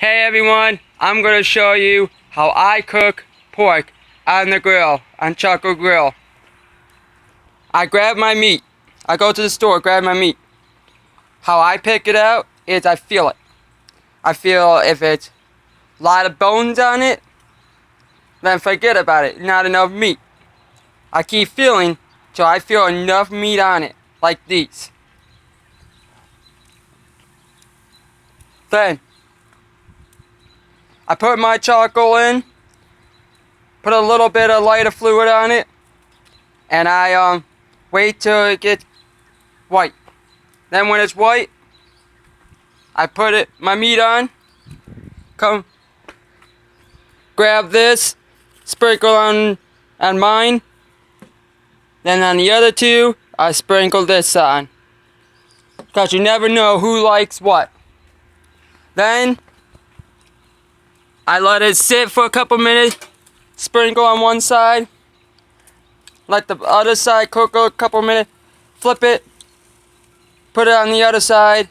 Hey everyone, I'm going to show you how I cook pork on the grill, on charcoal grill. I grab my meat. I go to the store, grab my meat. How I pick it out is I feel it. I feel if it's a lot of bones on it, then forget about it, not enough meat. I keep feeling till I feel enough meat on it, like these. Then, I put my charcoal in, put a little bit of lighter fluid on it, and I wait till it gets white. Then when it's white, I put my meat on, come grab this, sprinkle on mine, then on the other two, I sprinkle this on. Because you never know who likes what. Then, I let it sit for a couple minutes, sprinkle on one side, let the other side cook a couple minutes, flip it, put it on the other side,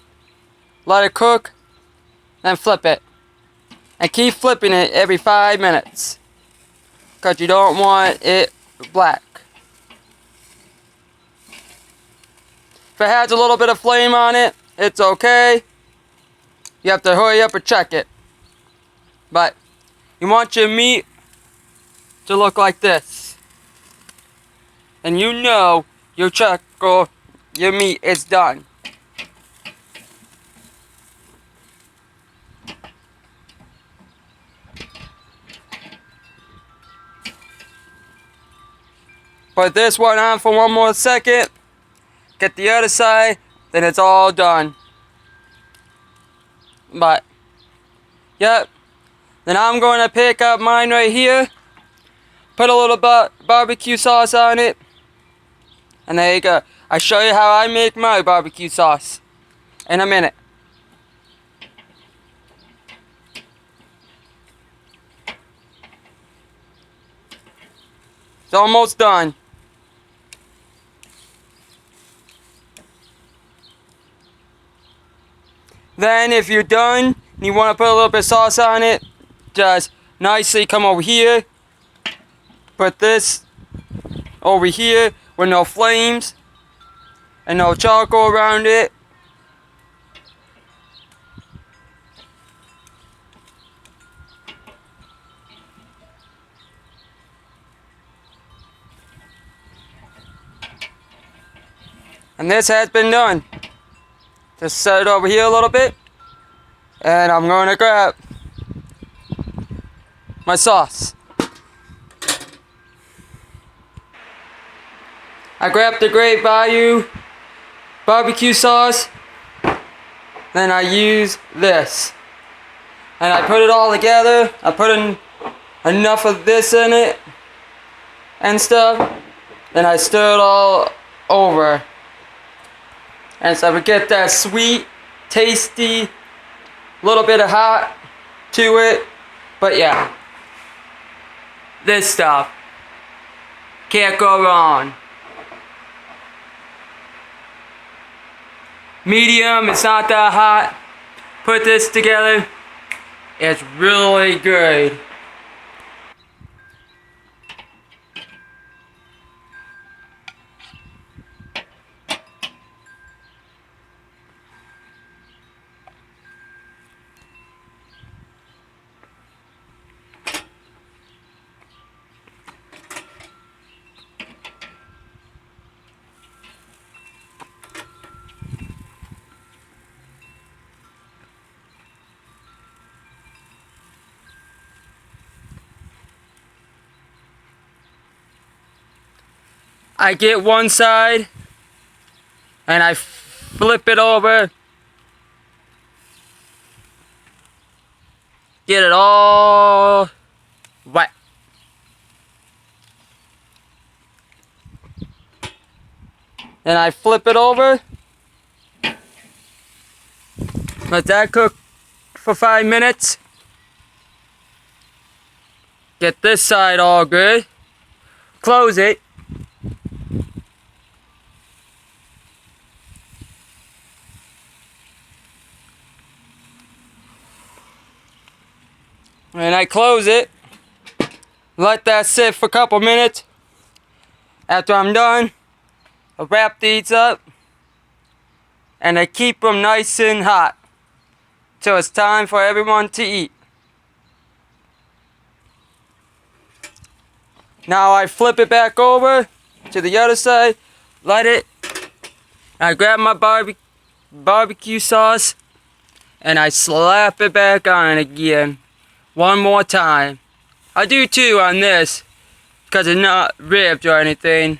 let it cook, then flip it. And keep flipping it every 5 minutes. Because you don't want it black. If it has a little bit of flame on it, it's okay. You have to hurry up and check it. But you want your meat to look like this. And you know your charcoal, your meat is done. Put this one on for one more second. Get the other side, then it's all done. But, yep. Then I'm going to pick up mine right here. Put a little barbecue sauce on it. And there you go. I'll show you how I make my barbecue sauce in a minute. It's almost done. Then if you're done and you want to put a little bit of sauce on it, just nicely come over here. Put this over here with no flames and no charcoal around it. And this has been done. Just set it over here a little bit. And I'm going to grab my sauce. I grabbed the Great Value barbecue sauce. Then I use this. And I put it all together. I put in enough of this in it and stuff. Then I stir it all over. And so we get that sweet, tasty, little bit of hot to it. But yeah, this stuff can't go wrong. Medium, it's not that hot. Put this together, it's really good. I get one side and I flip it over. Get it all wet. Then I flip it over. Let that cook for 5 minutes. Get this side all good. Close it. And I close it. Let that sit for a couple minutes. After I'm done, I wrap these up. And I keep them nice and hot. Till it's time for everyone to eat. Now I flip it back over to the other side. Let it. I grab my barbecue sauce. And I slap it back on again. One more time. I do two on this. Because it's not ribbed or anything.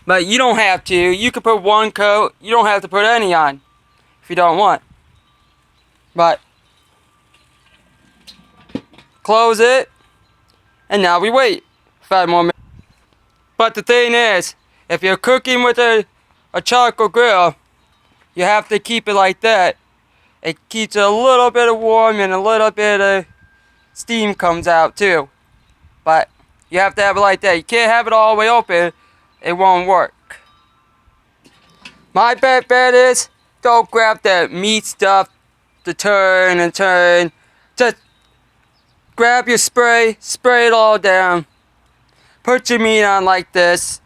But you don't have to. You can put one coat. You don't have to put any on. If you don't want. But. Close it. And now we wait. 5 more minutes. But the thing is. If you're cooking with a charcoal grill. You have to keep it like that. It keeps it a little bit of warm and a little bit of steam comes out too. But you have to have it like that. You can't have it all the way open. It won't work. My bet is don't grab that meat stuff to turn and turn. Just grab your spray it all down. Put your meat on like this.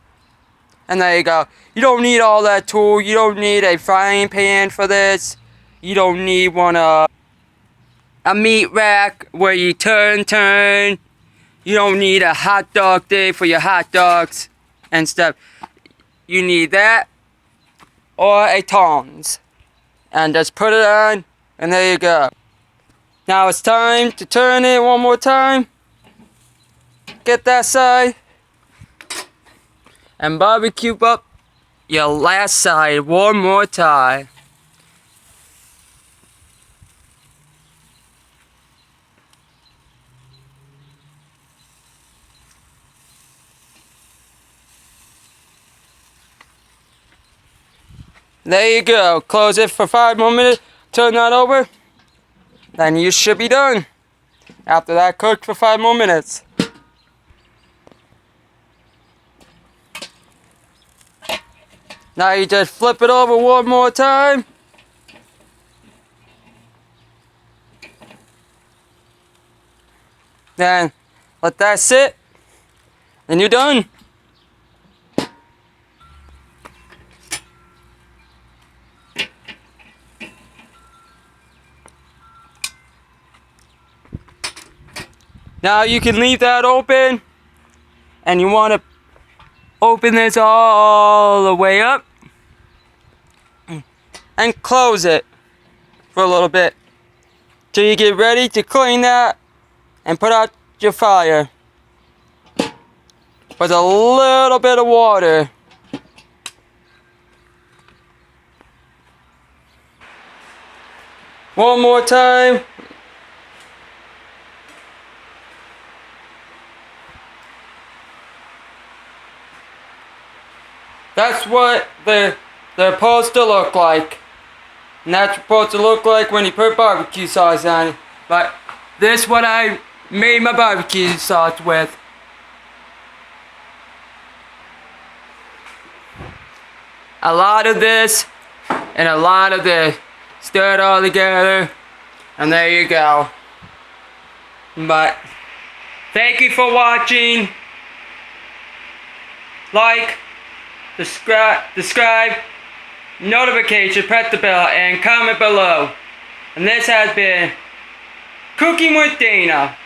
And there you go. You don't need all that tool. You don't need a frying pan for this. You don't need a meat rack where you turn. You don't need a hot dog thing for your hot dogs and stuff. You need that or a tongs. And just put it on and there you go. Now it's time to turn it one more time. Get that side. And barbecue up your last side one more time. There you go. Close it for 5 more minutes. Turn that over. Then you should be done. After that, cooked for 5 more minutes. Now you just flip it over one more time. Then let that sit. Then you're done. Now you can leave that open. And you want to open this all the way up. And close it for a little bit. Till you get ready to clean that. And put out your fire. With a little bit of water. One more time. That's what they're supposed to look like. And that's supposed to look like when you put barbecue sauce on it. But this is what I made my barbecue sauce with. A lot of this and a lot of this. Stir it all together. And there you go. But thank you for watching. Like, subscribe, notification, press the bell, and comment below. And this has been Cooking with Dana.